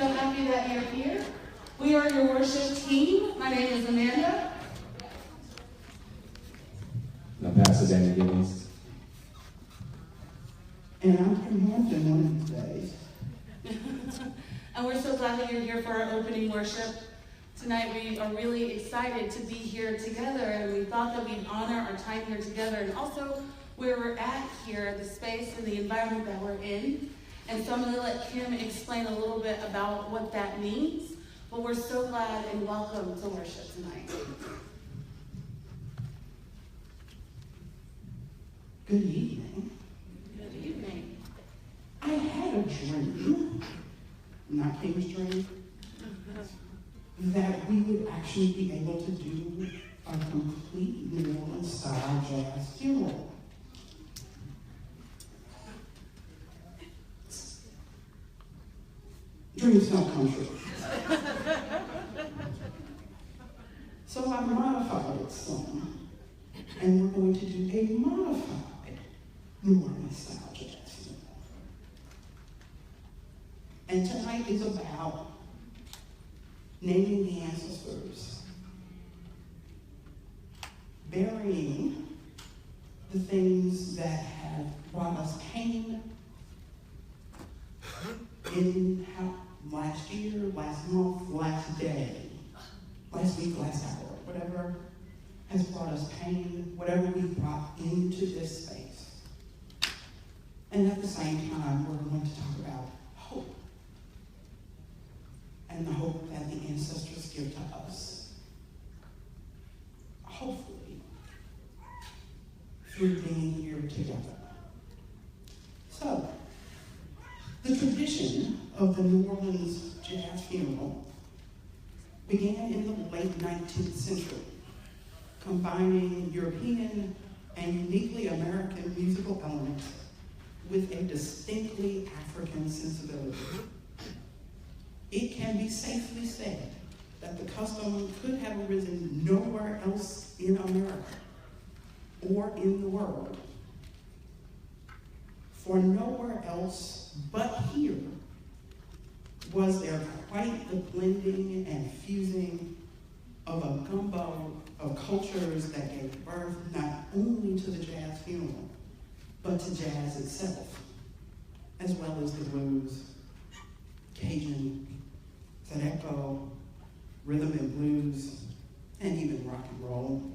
So happy that you're here. We are your worship team. My name is Amanda. I'm Pastor Danny Gibbons. And I'm from Hampton one of these days. And we're so glad that you're here for our opening worship. Tonight we are really excited to be here together, and we thought that we'd honor our time here together and also where we're at here, the space and the environment that we're in. And so I'm going to let Kim explain a little bit about what that means. But we're so glad and welcome to worship tonight. Good evening. Good evening. I had a dream, not Kim's dream, that we would actually be able to do a complete New Orleans style jazz funeral. Dreams don't come true. So I modified it some, and we're going to do a modified New Orleans style jazz funeral. And tonight is about naming the ancestors, burying the things that have brought us pain in last year, last month, last day, last week, last hour, whatever has brought us pain, whatever we've brought into this space. And at the same time, we're going to talk about hope. And the hope that the ancestors give to us. Hopefully, through being here together. So, the tradition of the New Orleans jazz funeral began in the late 19th century, combining European and uniquely American musical elements with a distinctly African sensibility. It can be safely said that the custom could have arisen nowhere else in America or in the world. For nowhere else but here was there quite the blending and fusing of a gumbo of cultures that gave birth not only to the jazz funeral, but to jazz itself, as well as the blues, Cajun, Zydeco, rhythm and blues, and even rock and roll.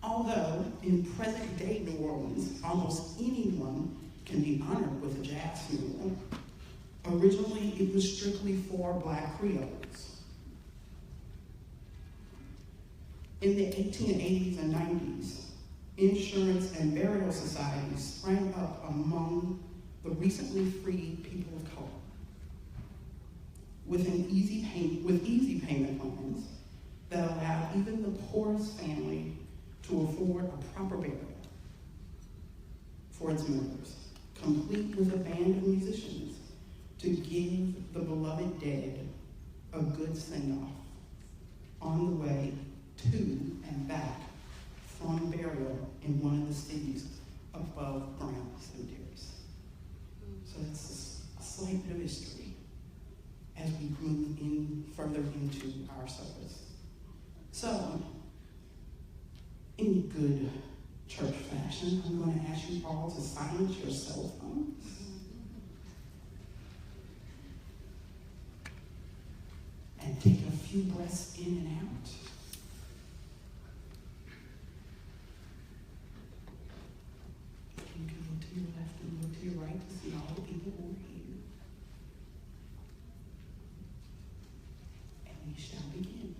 Although in present-day New Orleans, almost anyone can be honored with a jazz funeral, originally it was strictly for Black Creoles. In the 1880s and 90s, insurance and burial societies sprang up among the recently freed people of color. With easy payment plans that allow even the poorest family to afford a proper burial for its members, complete with a band of musicians to give the beloved dead a good send-off on the way to and back from burial in one of the city's above ground cemeteries. So that's a slight bit of history as we move further into our service. So, in good church fashion, I'm going to ask you all to silence your cell phones. And take a few breaths in and out. You can look to your left and look to your right to see all the people who are here. And we shall begin.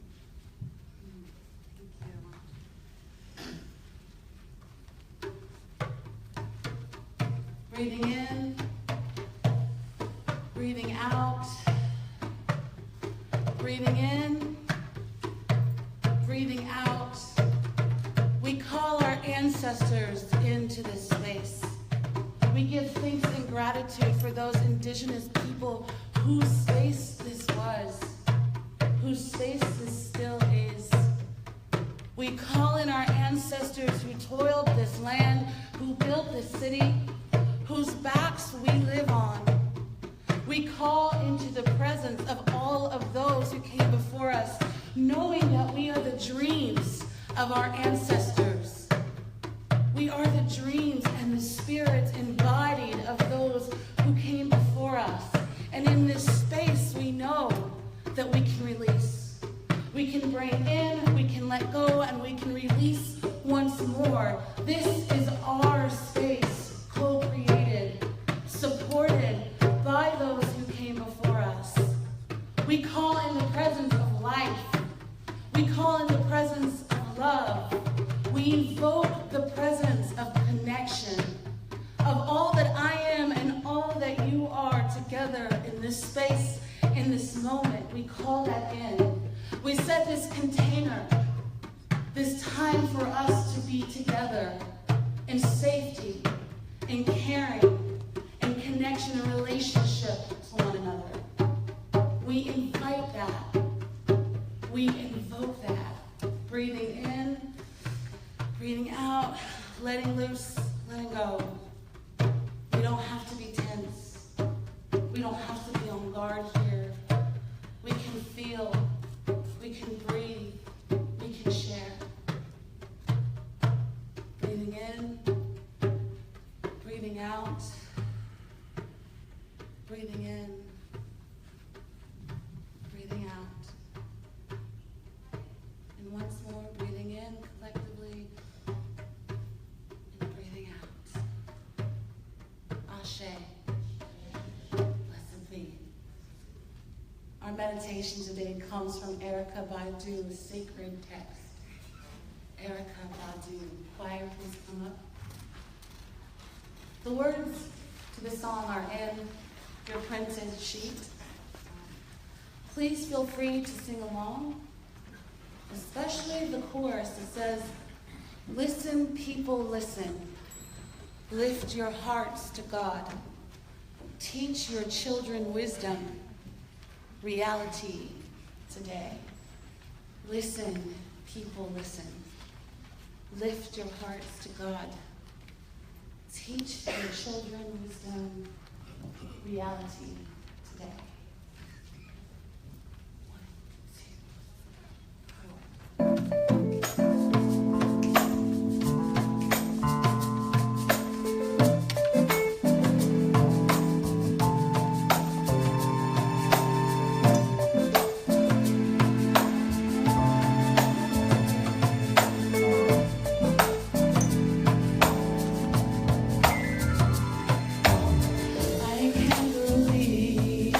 Breathing in, breathing out, breathing in, breathing out. We call our ancestors into this space. We give thanks and gratitude for those indigenous people whose space this was, whose space this still is. We call in our ancestors who toiled this land, who built this city, whose backs we live on. We We call into the presence of all of those who came before us, knowing that we are the dreams of our ancestors. We are the dreams and the spirits embodied of those who came before us. And in this space, we know that we can release. We can bring in, we can let go, and we can release once more. This is our space, co-created, supported by those who came before us. We call in the presence of life. We call in the presence of love. We invoke the presence of connection, of all that I am and all that you are together in this space, in this moment. We call that in. We set this container, this time for us to be together in safety, in caring, in connection and relationship to one another. We invite that. We invoke that. Breathing in, breathing out, letting loose, letting go. We don't have to be tense. We don't have to be on guard here. We can feel, we can breathe, we can share. Breathing in, breathing out, breathing in, breathing out. And once more, breathing in collectively and breathing out. Ashe. Blessed be. Our meditation today comes from Erica Badu's sacred text. Erica Badu. Choir, please come up. The words to the song are in your printed sheet. Please feel free to sing along, especially the chorus that says, "Listen, people, listen. Lift your hearts to God. Teach your children wisdom, reality today. Listen, people, listen. Lift your hearts to God. Teach your children wisdom, reality today." I can't believe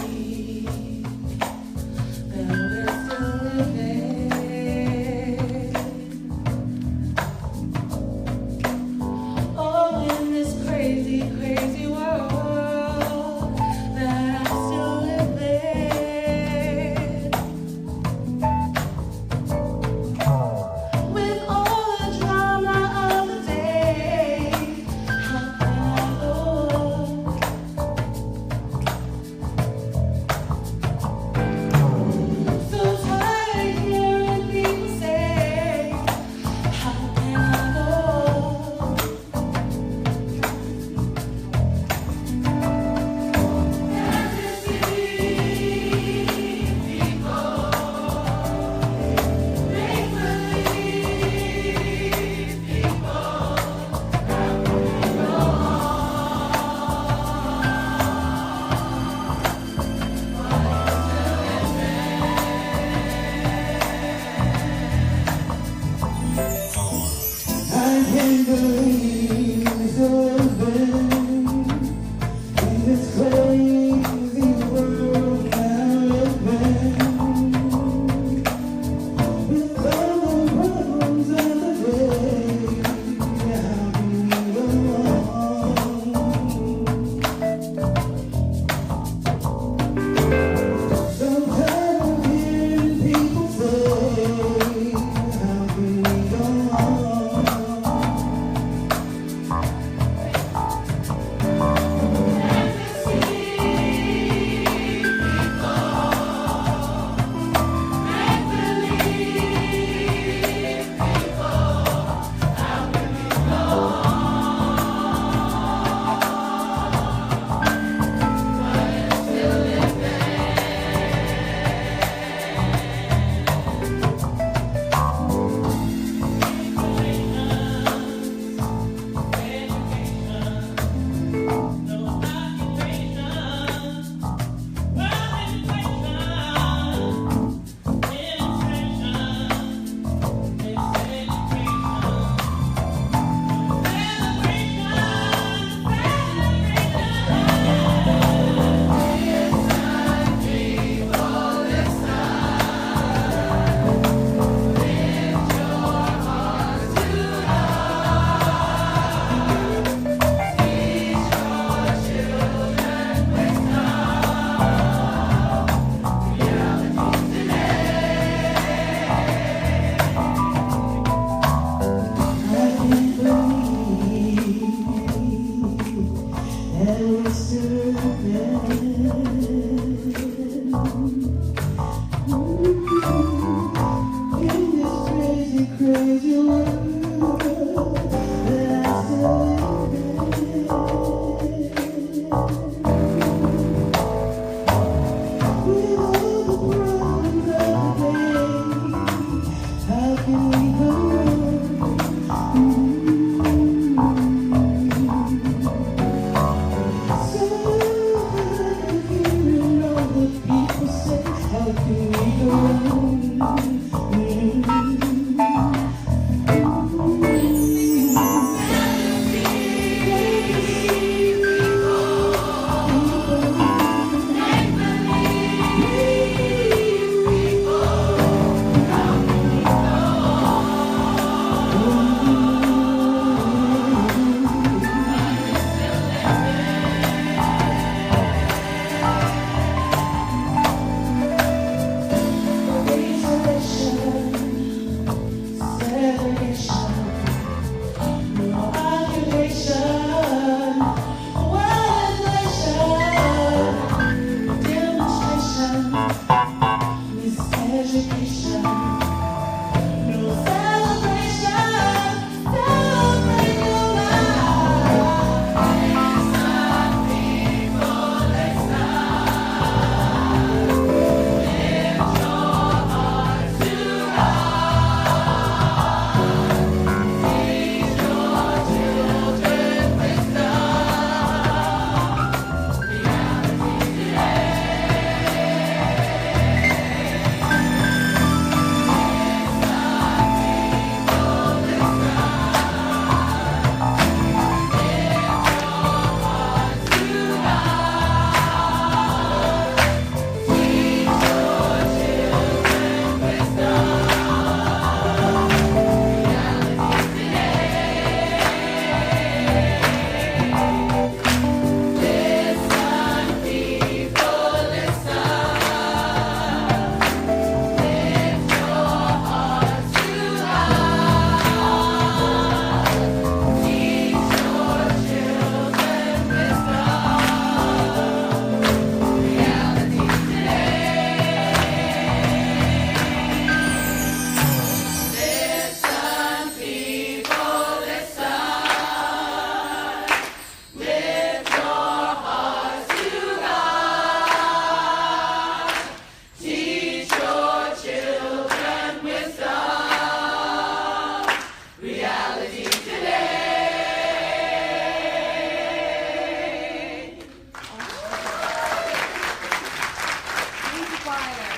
fire.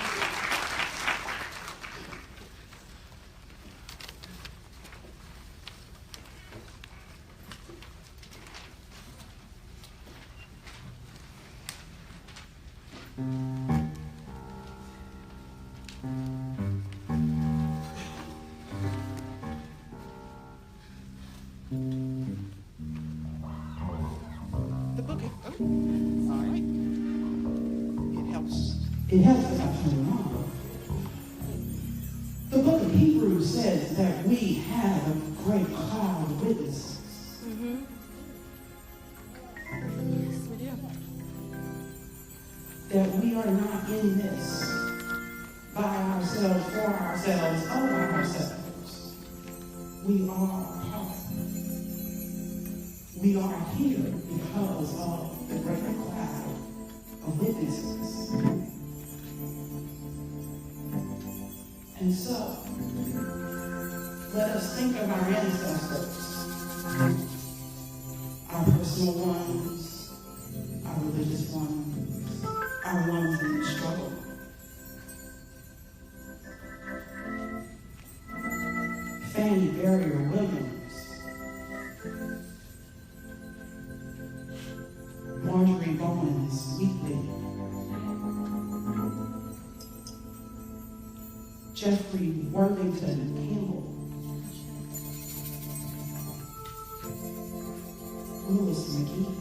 The book, all right. It helps if I turn it on. The book of Hebrews says that we have a great cloud of witnesses. Yes, we do. That we are not in this by ourselves, for ourselves, of ourselves. We are part. We are here because of the great cloud of witnesses. And so, let us think of our ancestors, our personal ones, our religious ones, our ones in the struggle. Fanny Barrier Williams, Marjorie Bowman's Wheatley, Jeffrey Worthington Campbell, Lewis McGee,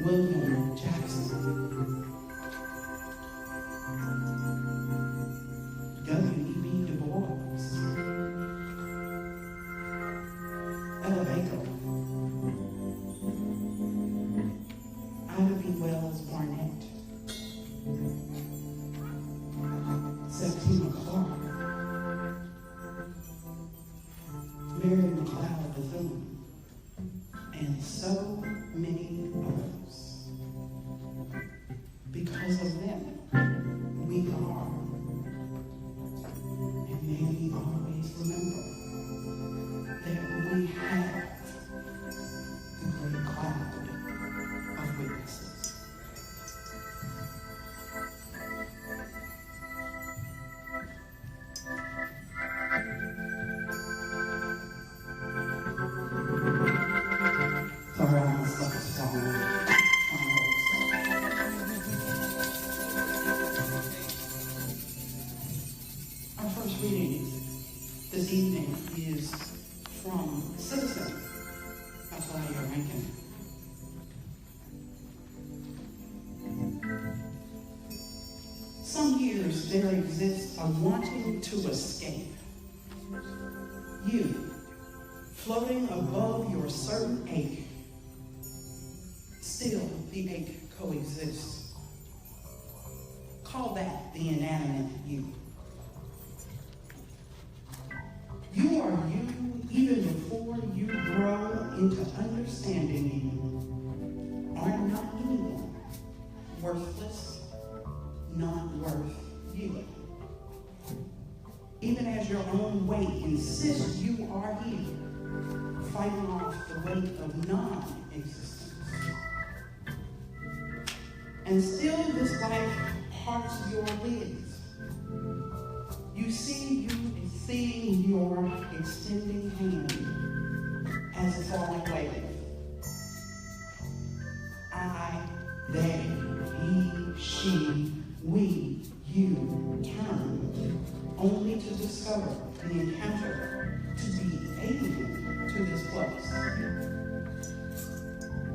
William Jackson, W.E.B. Du Bois, Ella Baker, Ida B. Wells Barnett, Septima Clark, Mary McLeod Bethune, and so many others. Because of them, we are, and may we always remember that we have the great cloud of witnesses. Sorry, I must have a song. Our first reading this evening is from Citizen. That's why you're ranking. Some years there exists a wanting to escape. You, floating above your certain ache, still the ache coexists. Call that the inanimate you. You are you even before you grow into understanding you are not anyone, worthless, not worth you. Even as your own weight insists you are here, fighting off the weight of non-existence. And still this life parts your lids. You see your extending hand as a falling wave. I, they, he, she, we, you turn only to discover the encounter to be alien to this place.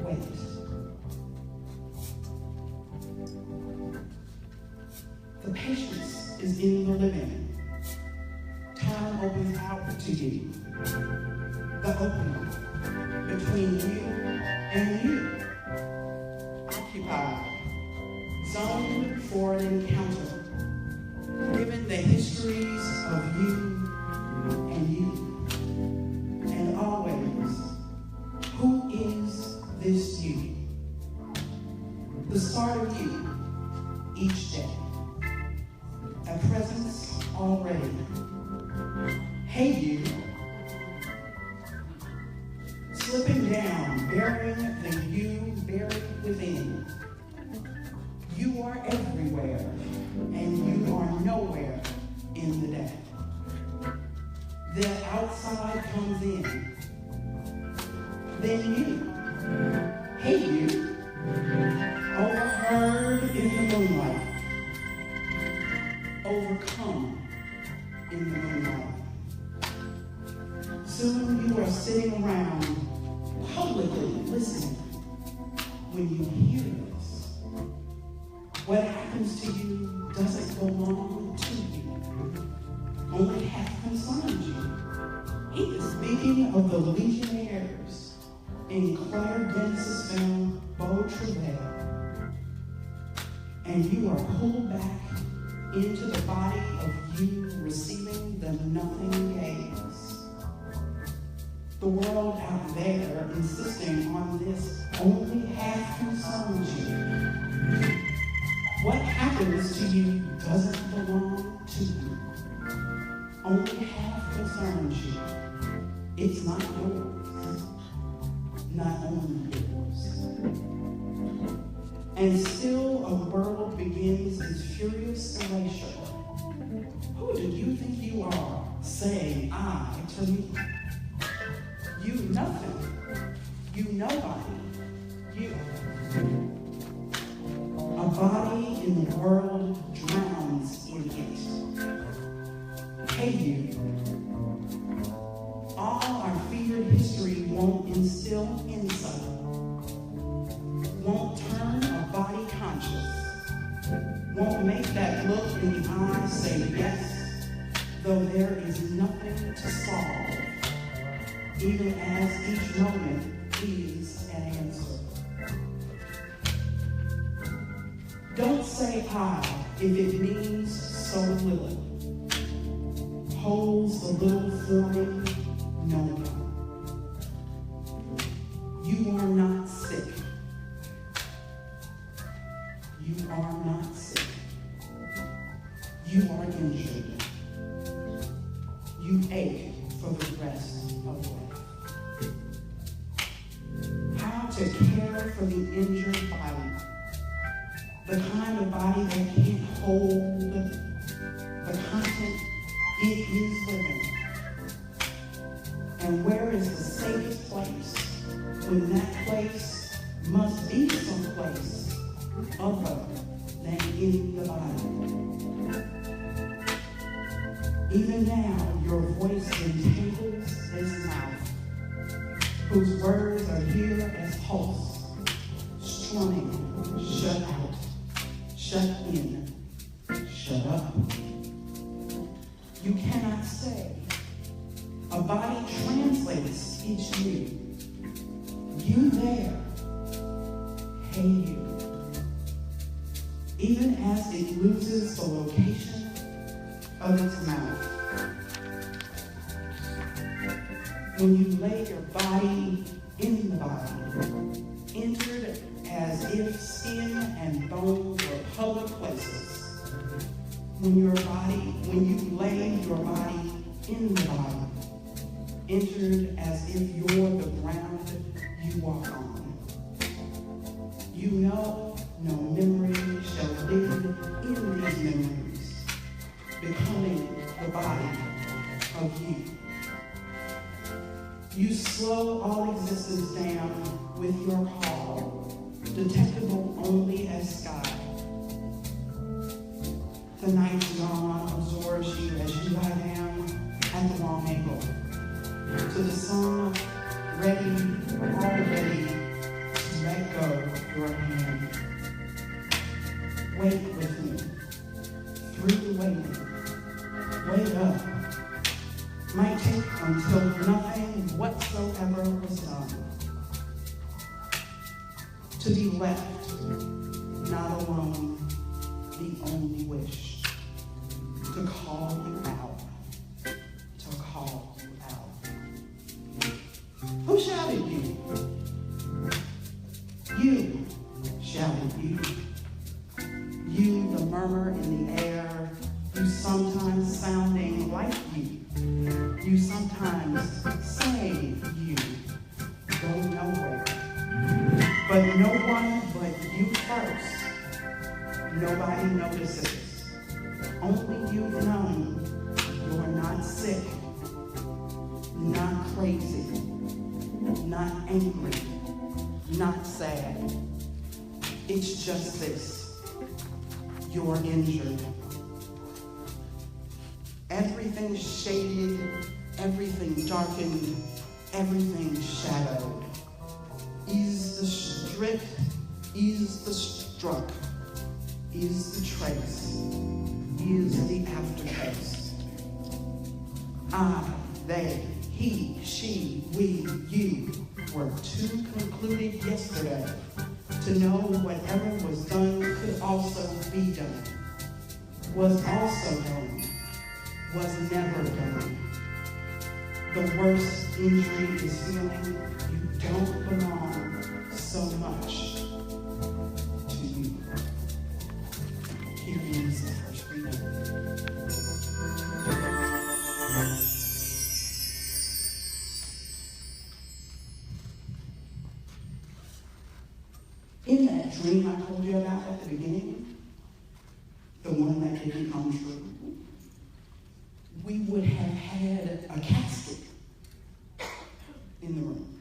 Wait. The patience is in the living. Time opens out to you. The opening between you and you. Occupied. Zoned for an encounter. Given the histories of you and you. And always, who is this you? The start of you each day. A presence already. Hey you, slipping down, bearing the you buried within. in the day. The outside comes in. Then you, hey you, overheard in the moonlight, overcome in the moonlight. Soon you are sitting around publicly listening. When you hear this, what happens to you doesn't belong to you, only half concerns you. He is speaking of the legionnaires in Claire Dennis's film, Beau Travail. And you are pulled back into the body of you receiving the nothing gaze. The world out there insisting on this only half concerns you. What happens to you doesn't belong to you. Only half concerns you. It's not yours. Not only yours. And still a world begins its furious erasure. Who do you think you are, saying I to me? You nothing. You nobody. You. A body in the world drowns in it. Hey you. All our feared history won't instill insight. Won't turn a body conscious. Won't make that look in the eye say yes, though there is nothing to solve. Even as each moment is an answer. Don't say I if it means so little. Holds the little forming knowing. You are not sick. You are not sick. You are injured. You ache for the rest of life. How to care for the injured body, the kind of body that can't hold the content it is living. And where is the safest place when that place must be someplace other than in the body? Even now, your voice entangles this mouth, whose words are here as pulse, strumming, shut out, shut in, shut up. You cannot say. A body translates each you. You there. Hey you. Even as it loses the location of its mouth. When you lay your body in the body, entered as if skin and bones were public places. When you lay your body in the body, entered as if you're the ground you walk on. You know no memory shall live in these memories, becoming the body of you. You slow all existence down with your call, detectable only as sky. The night's dawn absorbs you as you lie down at the long angle, to the sun ready, already to let go your hand. Wait with me, through the waiting. Wait up. Might take until nothing whatsoever was done. To be left, not alone, the only wish. To call you out. To call you out. Who shouted you? You shouted you. You, the murmur in the air, you sometimes sounding like you. You sometimes say you go nowhere. But no one but you first. Nobody notices. only you've known. You are not sick, not crazy, not angry, not sad. It's just this: you're injured. Everything shaded, everything darkened, everything shadowed. Is the stripped, is the struck, is the trace, is the aftertaste. I, they, he, she, we, you were too concluded yesterday to know whatever was done could also be done, was also done, was never done. The worst injury is feeling you don't belong so much to you. Here is the first reading. In that dream I told you about at the beginning, the one that didn't come true, we would have had a casket in the room.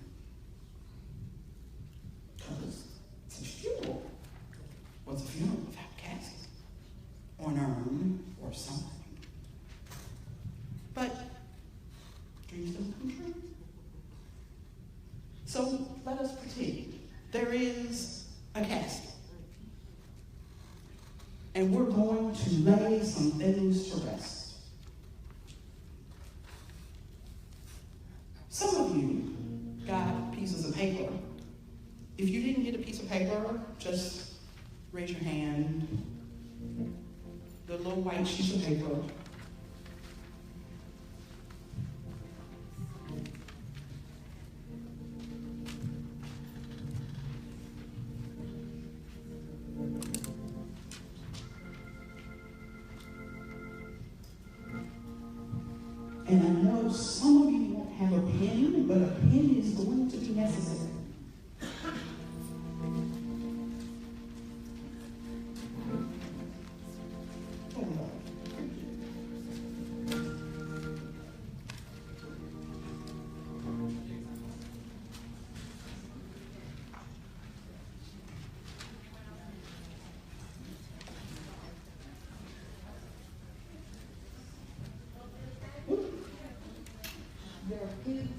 Because it's a funeral. What's a funeral without a casket? Or an urn, or something. But dreams don't come true. So let us pretend there is a casket. And we're going to lay some things to rest. Some of you got pieces of paper. If you didn't get a piece of paper, just raise your hand. The little white sheet of paper. And I know some of you won't have a pen, but a pen is going to be necessary. There are kids.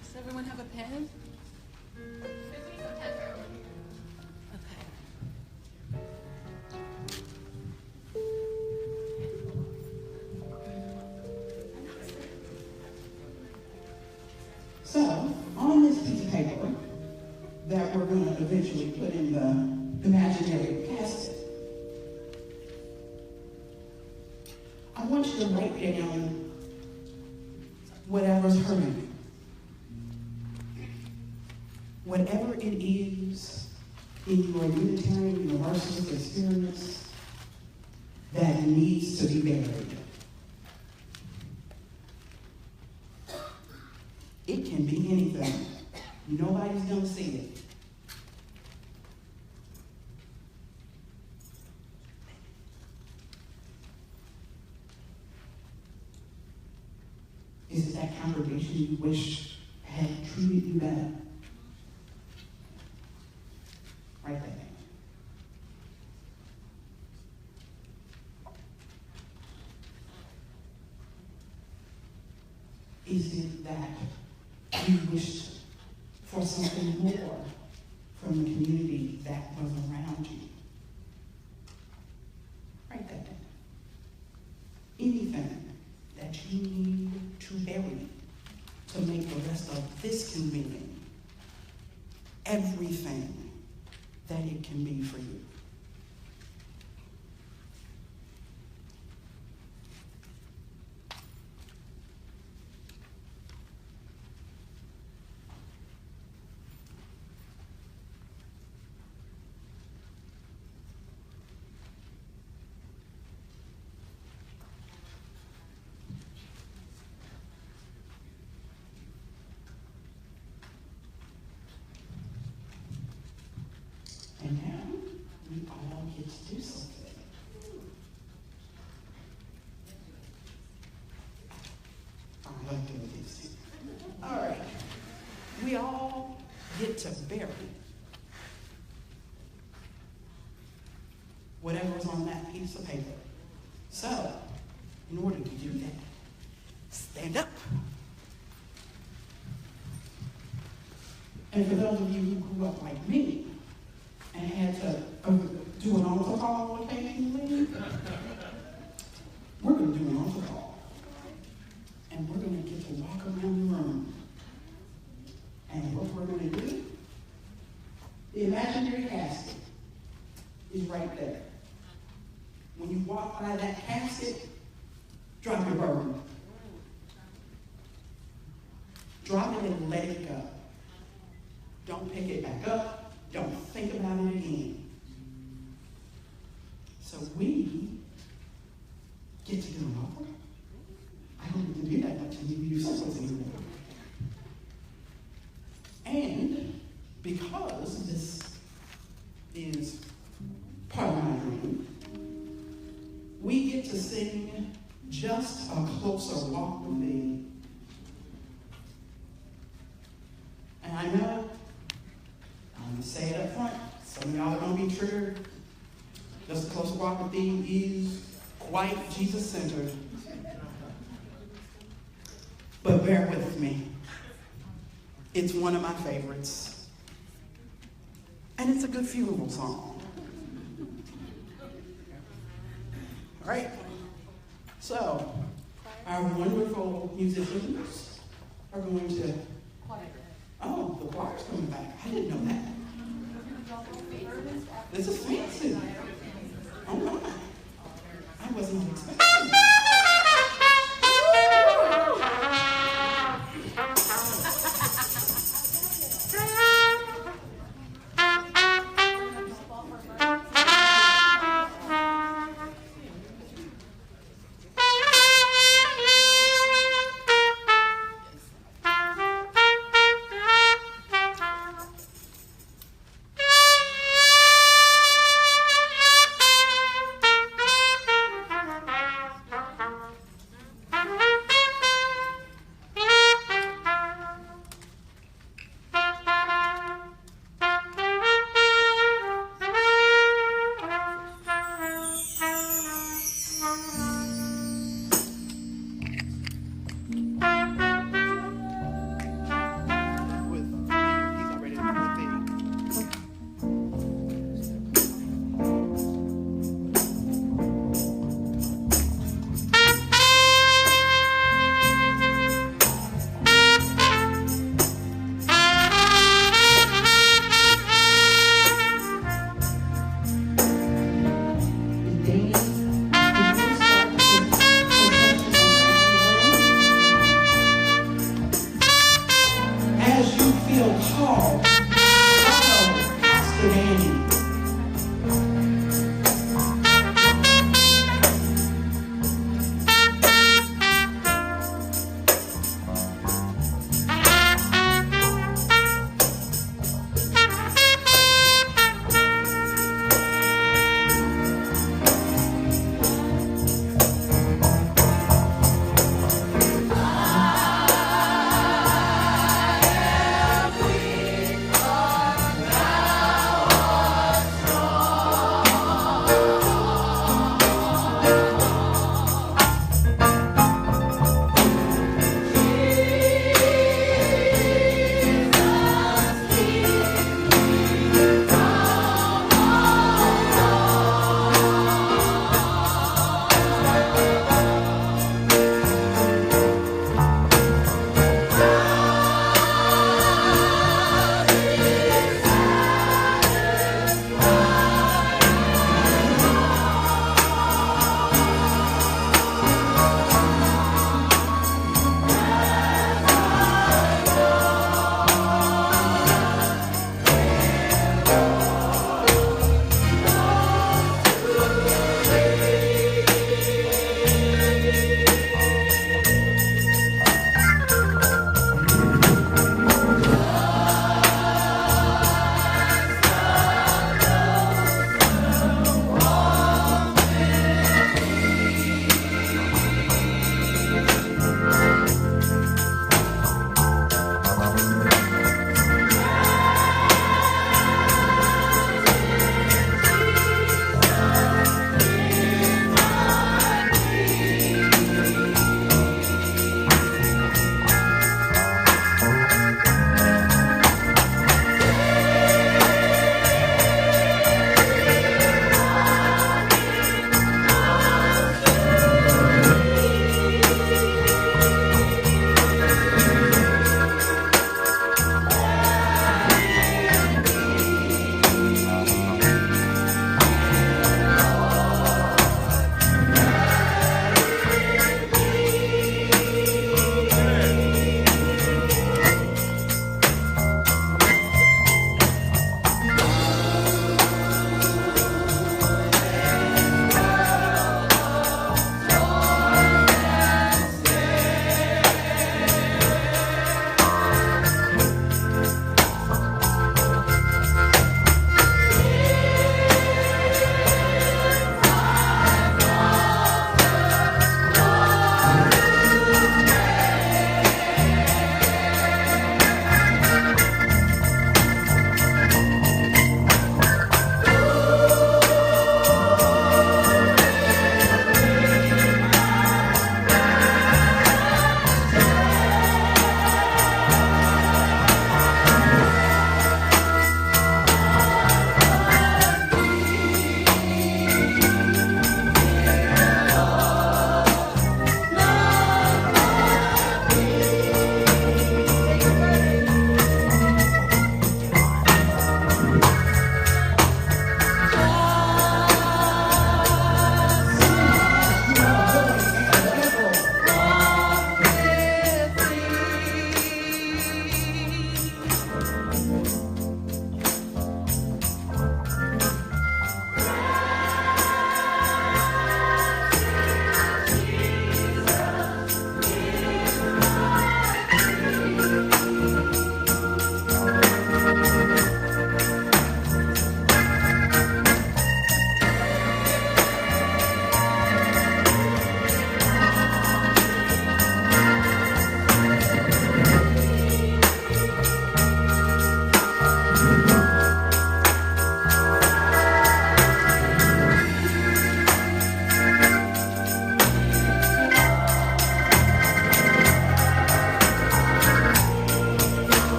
Does everyone have a pen? So, on this piece of paper that we're going to eventually put in the imaginary casket, I want you to write down whatever's hurting you. Whatever it is in your Unitarian Universalist experience that needs to be buried. It can be anything. Nobody's going to see it. Is it that congregation you wish had treated you better? Write that down. Is it that you wished for something more from the community that was around you? Write that down. Anything that you need to bury to make the rest of this convenient. Everything that it can be for you. whatever's on that piece of paper. So, in order to do that, stand up. And for those of you who grew up like me and had to do an altar call occasionally, we're going to do an altar call. And we're going to get to walk around the room. And what we're going to do, the imaginary casket is right there. When you walk by that casket, drop your burden. Drop it and let it go. Don't pick it back up. Don't think about it again. So we get to do an offer. I don't get to do that much in UBU circles anymore. And because this is part of my dream, we get to sing Just a Closer Walk with Thee. And I know, I'm going to say it up front, some of y'all are going to be triggered. Just a Closer Walk with Thee is quite Jesus-centered. But bear with me. It's one of my favorites. And it's a good funeral song. All right? So, our wonderful musicians are going to... Oh, the choir's coming back. I didn't know that. This is fancy. Oh my. I wasn't expecting that.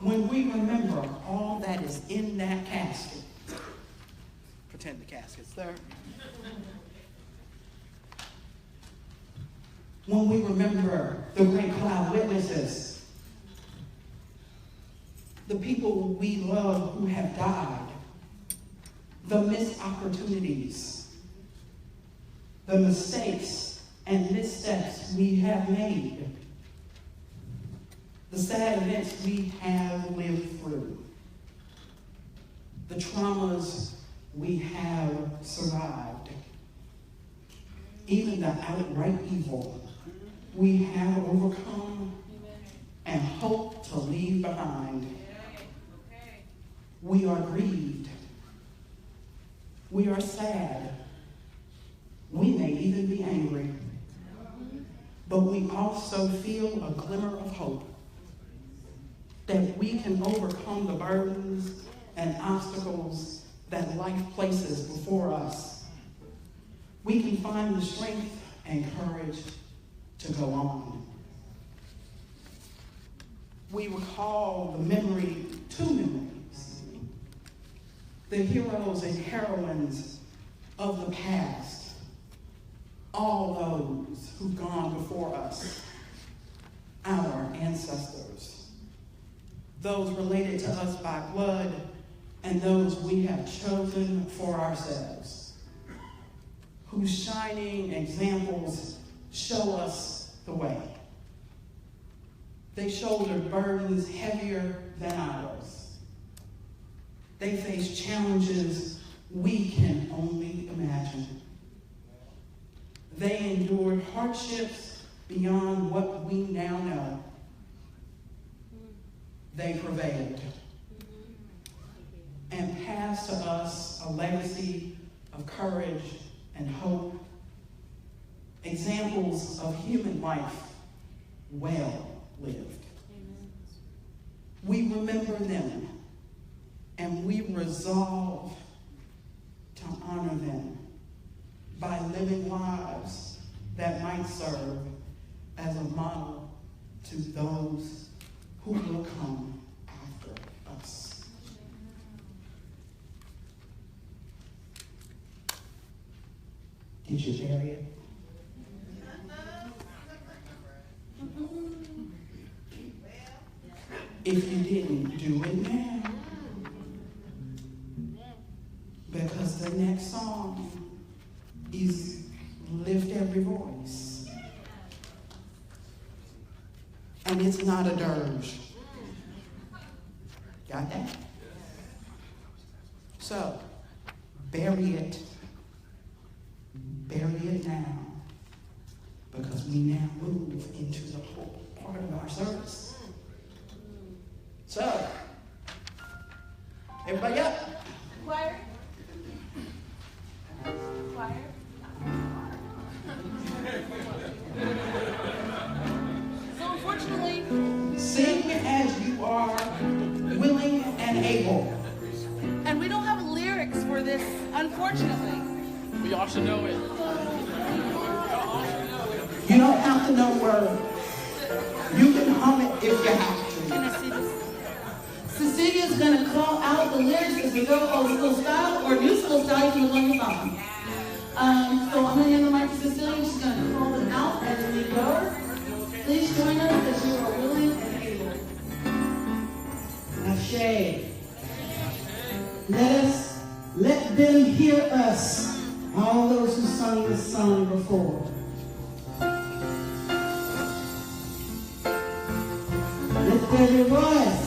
when we remember all that is in that casket, pretend the casket's there. When we remember the great cloud witnesses, the people we love who have died, the missed opportunities, the mistakes and missteps we have made, the sad events we have lived through, the traumas we have survived, even the outright evil we have overcome and hope to leave behind. We are grieved. We are sad. We may even be angry. But we also feel a glimmer of hope that we can overcome the burdens and obstacles that life places before us. We can find the strength and courage to go on. We recall the two memories, the heroes and heroines of the past, all those who've gone before us, our ancestors, those related to us by blood, and those we have chosen for ourselves, whose shining examples show us the way. They shouldered burdens heavier than ours. They faced challenges we can only imagine. They endured hardships beyond what we now know. They prevailed and passed to us a legacy of courage and hope, examples of human life well lived. We remember them and we resolve to honor them by living lives that might serve as a model to those who will come after us. Did you bury it? If you didn't, do it now. Because the next song is Lift Every Voice. And it's not a dirge. Got that? So, bury it. Bury it now. Because we now move into the whole part of our service. So, everybody up? Choir? Choir? So unfortunately, sing as you are willing and able. and we don't have lyrics for this, unfortunately. We all should know it. You don't have to know words. You can hum it if you have to. Can I see this? Cecilia's going to call out the lyrics as we go, old school style or new school style, you can learn the song. So I'm going to hand the mic to Cecilia. She's going to call them out as we go. Please join us as you are willing and able. Ashe. Let them hear us, all those who sung this song before. Lift every voice.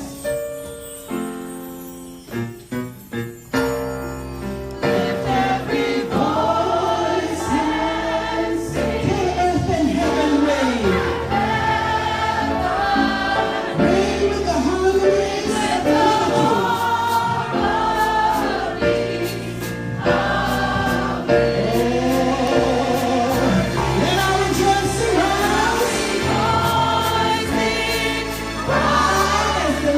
The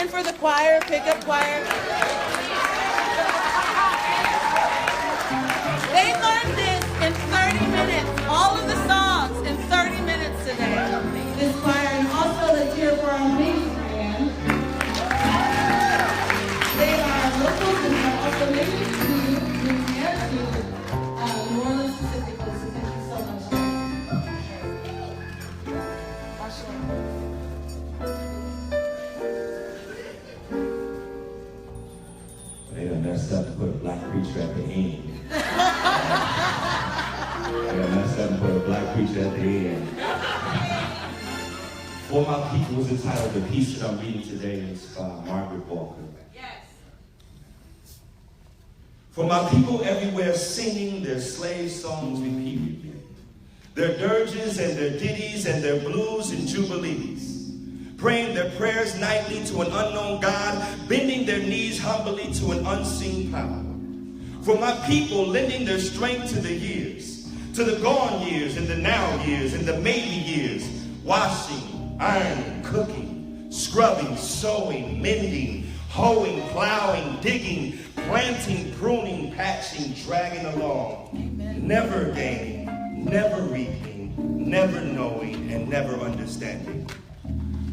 For the choir, pickup choir. They learned this in 30 minutes, all of the songs in 30 minutes today. This choir, and also let's hear for our amazing band. They are locals and are also native to Louisiana, to New Orleans specifically, so thank you so much. They done messed up and put a black preacher at the end. They done messed up and put a black preacher at the end. For My People was entitled. The piece that I'm reading today is by Margaret Walker. Yes. For my people everywhere singing their slave songs repeatedly, their dirges and their ditties and their blues and jubilees, praying their prayers nightly to an unknown God, bending their knees humbly to an unseen power. For my people lending their strength to the years, to the gone years and the now years and the maybe years, washing, ironing, cooking, scrubbing, sewing, mending, hoeing, plowing, digging, planting, pruning, patching, dragging along, never gaining, never reaping, never knowing, and never understanding.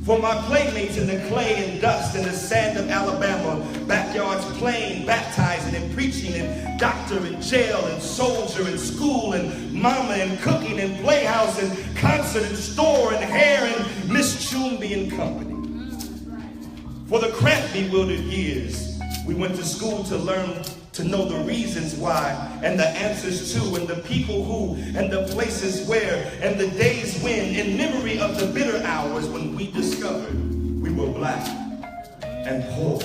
For my playmates in the clay and dust and the sand of Alabama, backyards playing, baptizing and preaching, and doctor and jail and soldier and school and mama and cooking and playhouse and concert and store and hair and Miss Chumby and company. For the cramped, bewildered years, we went to school to learn to know the reasons why and the answers to and the people who and the places where and the days when, in memory of the bitter hours when we discovered we were black and poor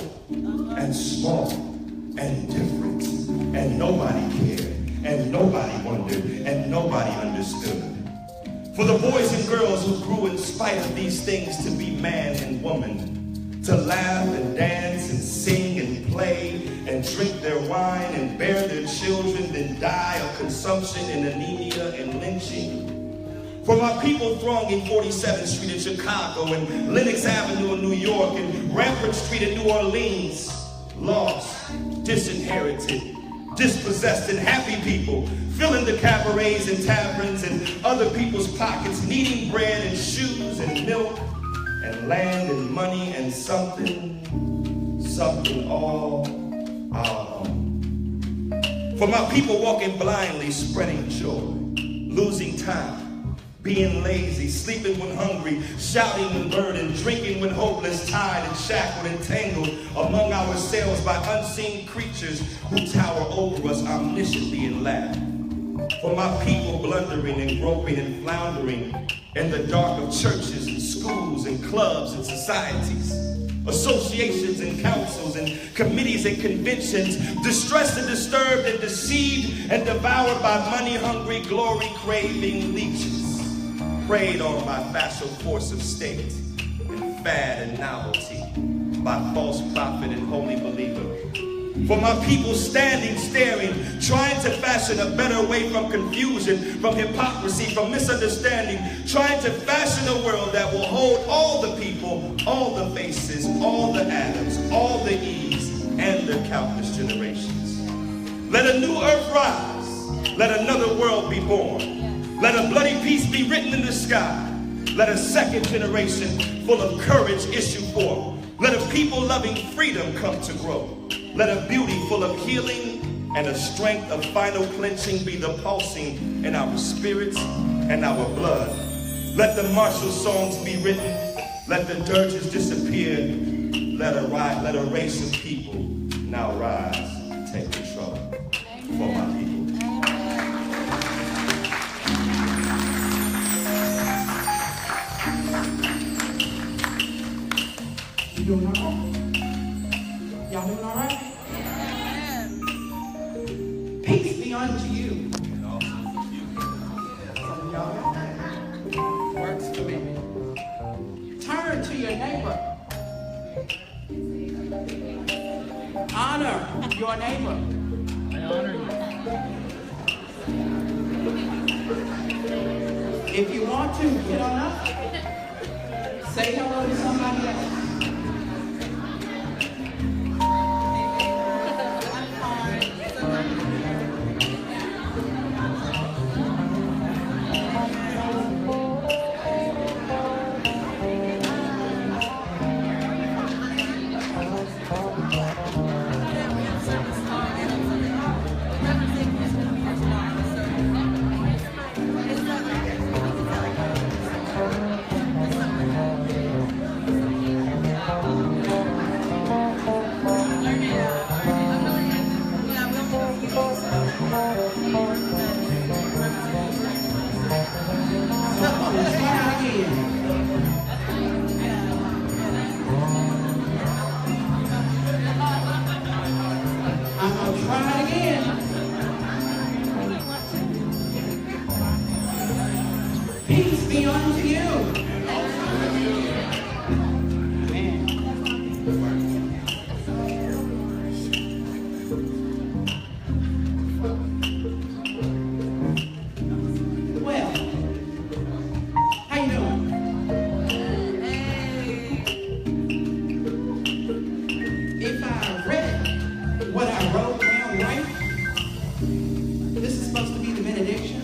and small and different and nobody cared and nobody wondered and nobody understood. For the boys and girls who grew in spite of these things to be man and woman, to laugh and dance and sing and play and drink their wine and bear their children, then die of consumption and anemia and lynching. For my people thronging 47th Street in Chicago and Lenox Avenue in New York and Rampart Street in New Orleans, lost, disinherited, dispossessed and happy people, filling the cabarets and taverns and other people's pockets, needing bread and shoes and milk and land and money and something all our own. For my people walking blindly, spreading joy, losing time, being lazy, sleeping when hungry, shouting when burdened, drinking when hopeless, tied and shackled and tangled among ourselves by unseen creatures who tower over us omnisciently and laugh. For my people blundering and groping and floundering in the dark of churches and schools and clubs and societies, associations and councils and committees and conventions, distressed and disturbed and deceived and devoured by money-hungry, glory-craving leeches, preyed on by facile force of state and fad and novelty, by false prophet and holy believer. For my people standing, staring, trying to fashion a better way from confusion, from hypocrisy, from misunderstanding, trying to fashion a world that will hold all the people, all the faces, all the Adams, all the Eves, and their countless generations. Let a new earth rise. Let another world be born. Let a bloody peace be written in the sky. Let a second generation full of courage issue forth. Let a people loving freedom come to grow. Let a beauty full of healing and a strength of final clenching be the pulsing in our spirits and our blood Let the martial songs be written. Let the dirges disappear. Let a race of people now rise, take control for my people. You doing all right? Y'all doing all right? Peace be unto you. Some of y'all got that. Works for me. Turn to your neighbor. Honor your neighbor. I honor you. If you want to, get on up. Say hello to somebody else. Peace be unto you. Amen. Well, how you doing? If I read what I wrote down right, this is supposed to be the benediction.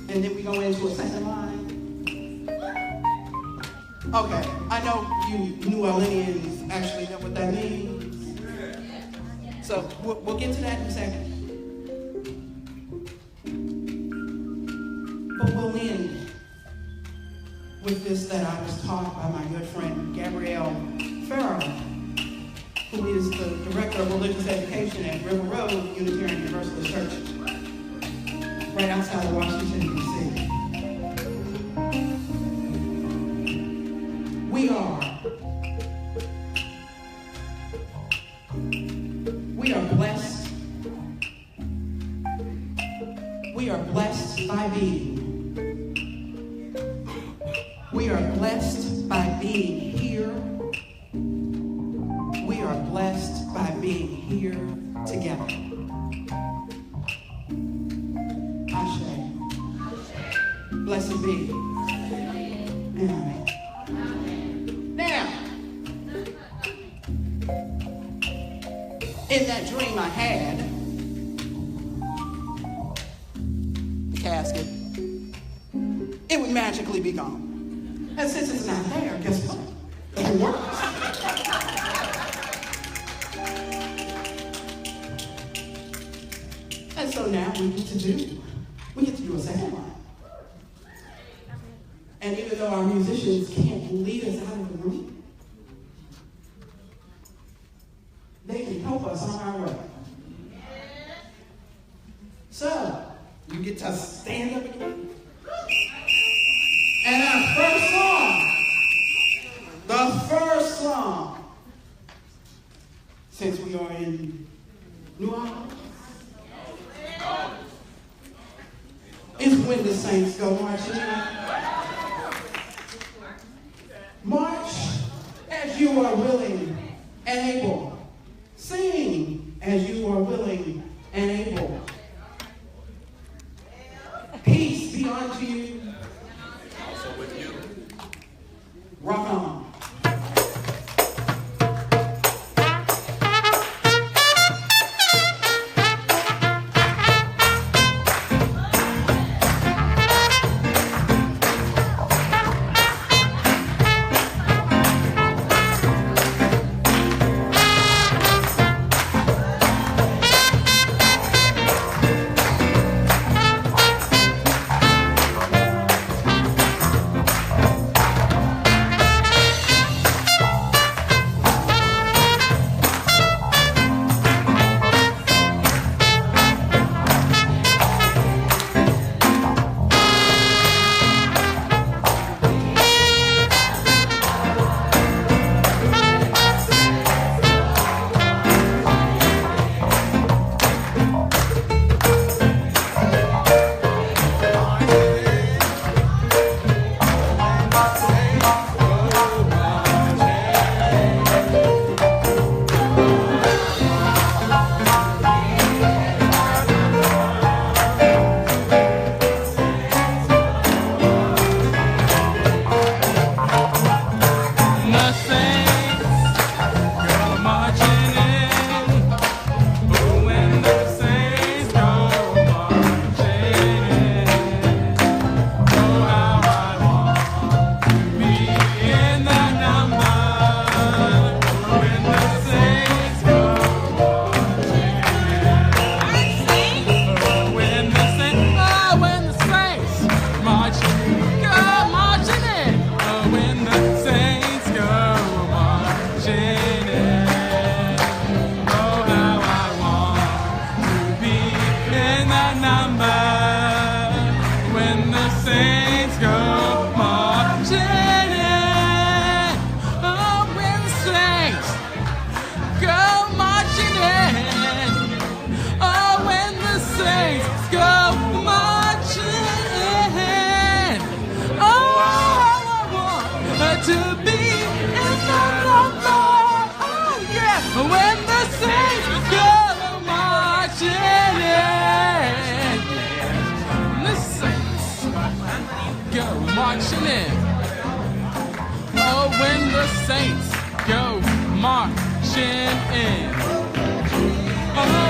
And then we go into a second line. Okay, I know you New Orleanians actually know what that means. So we'll get to that in a second. But we'll end with this that I was taught by my good friend Gabrielle Farrell, who is the Director of Religious Education at River Road Unitarian Universalist Church, right outside of Washington, D.C. We are blessed. We are blessed by being. We are blessed by being here. We are blessed by being here together. Ashe. Blessed be. Amen. Now, in that dream I had, the casket, it would magically be gone. And since it's not there, guess what? It works. And so now we get to do a second line. And even though our musicians can't lead us out of the room, they can help us on our way. So, you get to stand up again. And our first song, since we are in New Orleans, is When the Saints Go Marching In. March as you are willing and able. Sing as you are willing and able. Peace be unto you. Also with you. Rock on. go marching in. Oh, when the saints go marching in. Oh,